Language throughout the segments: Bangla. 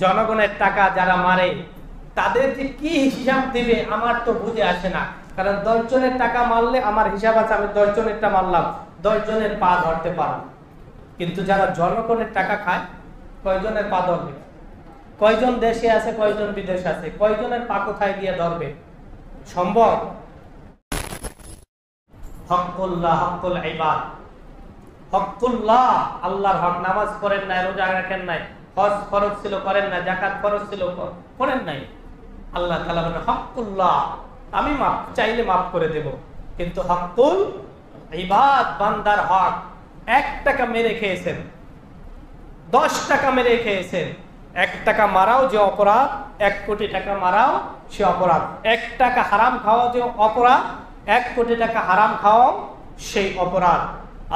জনগণের টাকা যারা মারে তাদের যে কি হিসাব দিবে আমার তো বুঝে আসে না। কারণ 10 জনের টাকা মারলে আমার হিসাব আছে, আমি 10 জনেরটা মারলাম, 10 জনের পা ধরতে পারবো। কিন্তু যারা জনগণের টাকা খায়, কয়জনের পা ধরবে? কয়জন দেশে আছে, কয়জন বিদেশে আছে, কয়জনের পা কোথায় গিয়ে ধরবে? সম্ভব? হকুল্লাহ, হকুল ইবাদ, হকুল্লাহ, আল্লাহর হক। নামাজ পড়েন নাই, রোজা রাখেন নাই, হজ ফরজ ছিল করেন না, যাকাত ফরজ ছিল করেন নাই, আল্লাহ তাআলা বলেন হকুল্লাহ, আমি মাফ চাইলে মাফ করে দেব। কিন্তু হকুল ইবাদ, বান্দার হক, 1 টাকা মেরে খেয়েছেন, 10 টাকা মেরে খেয়েছেন, 1 টাকা মারাও যে অপরাধ, 1 কোটি টাকা মারাও সে অপরাধ। 1 টাকা হারাম খাওয়া যে অপরাধ, 1 কোটি টাকা হারাম খাওয়া সেই অপরাধ।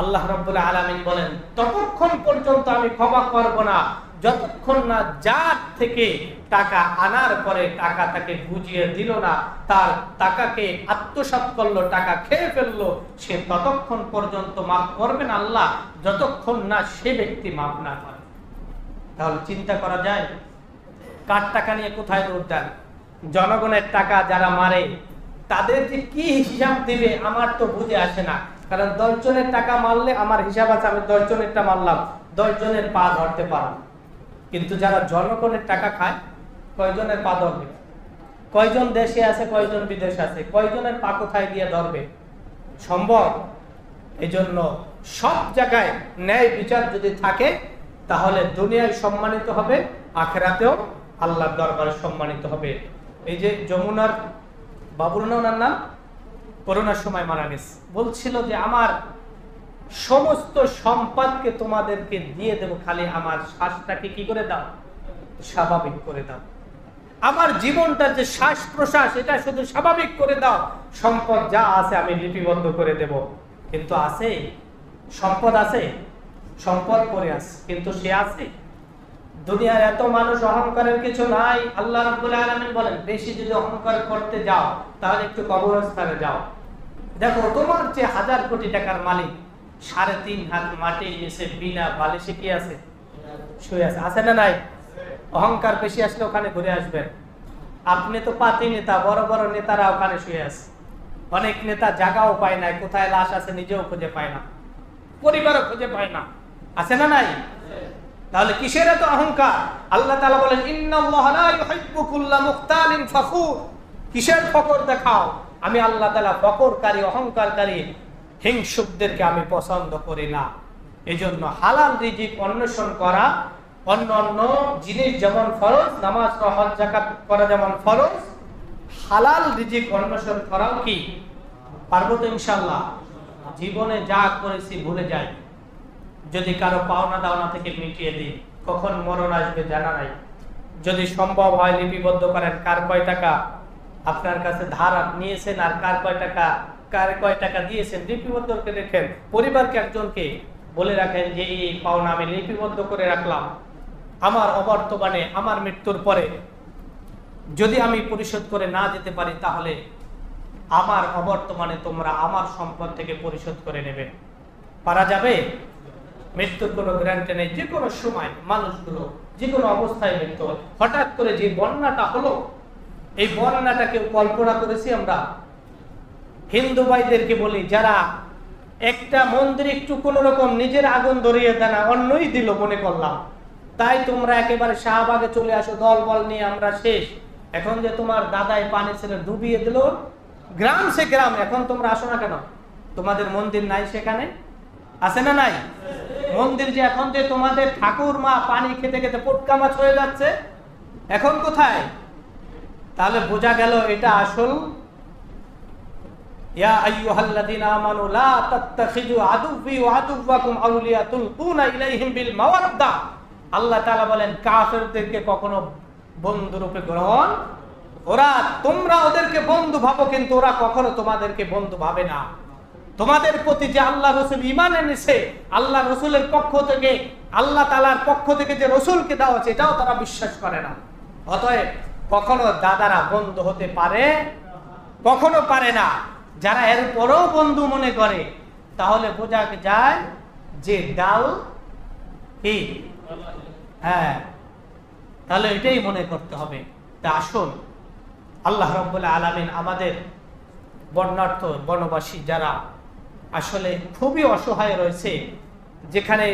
আল্লাহ রাব্বুল আলামিন বলেন, ততক্ষণ পর্যন্ত আমি ক্ষমা করব না যতক্ষণ না যার থেকে টাকা আনার পরে টাকা তাকে বুঝিয়ে দিল না, তার টাকাকে আত্মসাৎ করলো, টাকা খেয়ে ফেললো, সে ততক্ষণ পর্যন্ত মাফ করবেন আল্লাহ যতক্ষণ না সে ব্যক্তি মাফ না করে। তাহলে চিন্তা করা যায় কার টাকা নিয়ে কোথায় দৌড় দেন। জনগণের টাকা যারা মারে তাদের যে কি হিসাব দিবে আমার তো বুঝে আসে না। কারণ 10 জনের টাকা মারলে আমার হিসাব আছে, আমি 10 জনেরটা মারলাম, 10 জনের পা ধরতে পারবো। কিন্তু যারা জনগণের টাকা খায়, কয়জনের পা ধরবে? কয়জন দেশে আছে, কয়জন বিদেশে আছে, কয়জনের পা কোথায় গিয়ে ধরবে? সম্ভব? এজন্য সব জায়গায় ন্যায় বিচার যদি থাকে তাহলে দুনিয়ায় সম্মানিত হবে, আখিরাতেও আল্লাহর দরবারে সম্মানিত হবে। এই যে যমুনার বাবুর নাম করোনার সময় মারা গেছে, বলছিল যে আমার সমস্ত সম্পদকে তোমাদেরকে দিয়ে দেব, খালি আমার শ্বাসটাকে কি করে দাও, স্বাভাবিক করে দাও। আমার জীবনটা যে শ্বাস প্রশ্বাস এটা শুধু স্বাভাবিক করে দাও, সম্পদ যা আছে আমি লিপিবদ্ধ করে দেব। কিন্তু আছে সম্পদ, আছে সম্পদ পড়ে আছে, কিন্তু সে আছে। দুনিয়ার এত মানুষ, অহংকারের কিছু নাই। আল্লাহ রাব্বুল আলামিন বলেন, বেশি যদি অহংকার করতে যাও তাহলে একটু কবরস্থানে যাও, দেখো তোমার যে 1000 কোটি টাকার মালিক 3.5 হাত মাটির নিচে বিনা বালিশে কি আছে, শুয়ে আছে। আছে না নাই? অহংকার বেশি আসলে ওখানে ঘুরে আসবেন। আপনি তো পাতি নেতা, বড় বড় নেতারা ওখানে শুয়ে আছে। অনেক নেতা জায়গাও পায় না, কোথায় লাশ আছে নিজেও খুঁজে পায় না, পরিবারও খুঁজে পায় না। আছে না নাই? তাহলে কিসের এত অহংকার? আল্লাহ তাআলা বলেন, ইন্নাল্লাহা লা ইউহিব্বু কুল্লা মুখতালিন ফখুর। কিসের ফখর দেখাও? আমি আল্লাহ তাআলা ফখরকারী, অহংকারকারী, হিংসুকদেরকে আমি পছন্দ করি না। এজন্য হালাল রিজিক অন্বেষণ করা, অন্য জিনিস যেমন ফরজ, নামাজ, হজ, যাকাত করা যেমন ফরজ, হালাল রিজিক অন্বেষণ করাও কি পারবো তো ইনশাআল্লাহ? জীবনে যা করেছি ভুলে যাই, যদি কারো পাওনা দাওনা থেকে মিটিয়ে দিই, কখন মরণ আসবে জানা নাই। যদি সম্ভব হয় লিপিবদ্ধ করেন, কার কয় টাকা আপনার কাছে ধার নিয়েছেন আর কার কয় টাকা দিয়েছেন, লিপিবদ্ধ করে রেখেন। পরিবারকে একজনকে বলে রাখেন যে এই পাওনা আমি লিপিবদ্ধ করে রাখলাম, আমার অবর্তমানে, আমার মৃত্যুর পরে যদি আমি পরিশোধ করে না যেতে পারি তাহলে আমার অবর্তমানে তোমরা আমার সম্পদ থেকে পরিশোধ করে নেবে। পারা যাবে? মৃত্যুর কোনো গ্যারান্টি নেই। যে কোনো সময় মানুষগুলো যে কোনো অবস্থায় মৃত্যু হয়। হঠাৎ করে যে বন্যাটা হলো, এই বন্যাটা কেউ কল্পনা করেছি আমরা? হিন্দু ভাইদেরকে বলি, যারা একটা মন্দির একটু কোন রকম নিজের আগুন ধরিয়ে দেয় না, অন্যই দিল মনে করলাম, তাই তোমরা একেবারে শাহবাগে চলে আসো দল বল নিয়ে, আমরা শেষ। এখন যে তোমার দাদাই পানি ছেলে ডুবিয়ে দিল গ্রাম সে গ্রাম, এখন তোমরা আসো না কেন? তোমাদের মন্দির নাই সেখানে? আছে না নাই? মন্দির যে এখন যে তোমাদের ঠাকুর মা পানি খেতে খেতে পটকা মাছ হয়ে যাচ্ছে, এখন কোথায়? তাহলে বোঝা গেল এটা আসল। ইয়া আইয়ুহাল্লাযীনা আমানু লা তাত্তাখিযু আদুওয়ি ওয়া আদুওয়াকুম আউলিয়া তুলকুনা ইলাইহিম বিল মাওয়াদ্দা। আল্লাহ তাআলা বলেন, কাফেরদেরকে কখনো বন্ধু রূপে গ্রহণ, তোমরা ওদেরকে বন্ধু ভাবো, কিন্তু ওরা কখনো তোমাদেরকে বন্ধু ভাবে না। তোমাদের প্রতি যে আল্লাহ রাসূল ঈমান এনেছে, আল্লাহ রাসূলের পক্ষ থেকে, আল্লাহ তাআলার পক্ষ থেকে যে রাসূলকে দেওয়া হয়েছে, এটাও তারা বিশ্বাস করে না। অতএব কখনো দাদারা বন্ধু হতে পারে? কখনো পারে না। যারা এর পরেও বন্ধু মনে করে, তাহলে বোঝা যায় যে ডাল কি, হ্যাঁ, তাহলে এটাই মনে করতে হবে। তা আসুন আল্লাহ রাব্বুল আলামিন আমাদের বন্যার্থ বনবাসী যারা আসলে খুবই অসহায় রয়েছে, যেখানে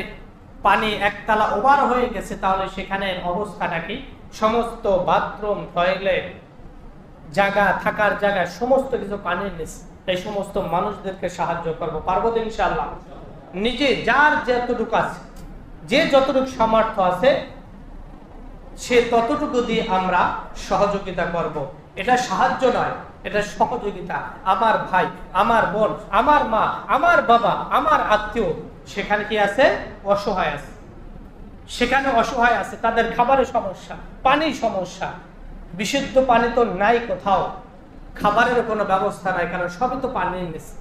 পানি একতলা ওভার হয়ে গেছে, তাহলে সেখানে অবস্থাটা কি, সমস্ত বাথরুম, টয়লেট, জায়গা, থাকার জায়গা সমস্ত কিছু পানির নিচে। এই সমস্ত মানুষদেরকে সাহায্য করবো, পারবো তো ইনশাআল্লাহ। নিজে যার যতটুকু আছে, যে যতটুকু সামর্থ্য আছে, সে ততটুকু দিয়ে আমরা সহযোগিতা করব। এটা সাহায্য নয়, এটা সহযোগিতা। আমার ভাই, আমার বোন, আমার মা, আমার বাবা, আমার আত্মীয় সেখানে কি আছে, অসহায় আছে, সেখানে অসহায় আছে, তাদের খাবারের সমস্যা, পানির সমস্যা, বিশুদ্ধ পানি তো নাই কোথাও, খাবারের কোনো ব্যবস্থা নাই, কারণ সবই তো পানির নিচে।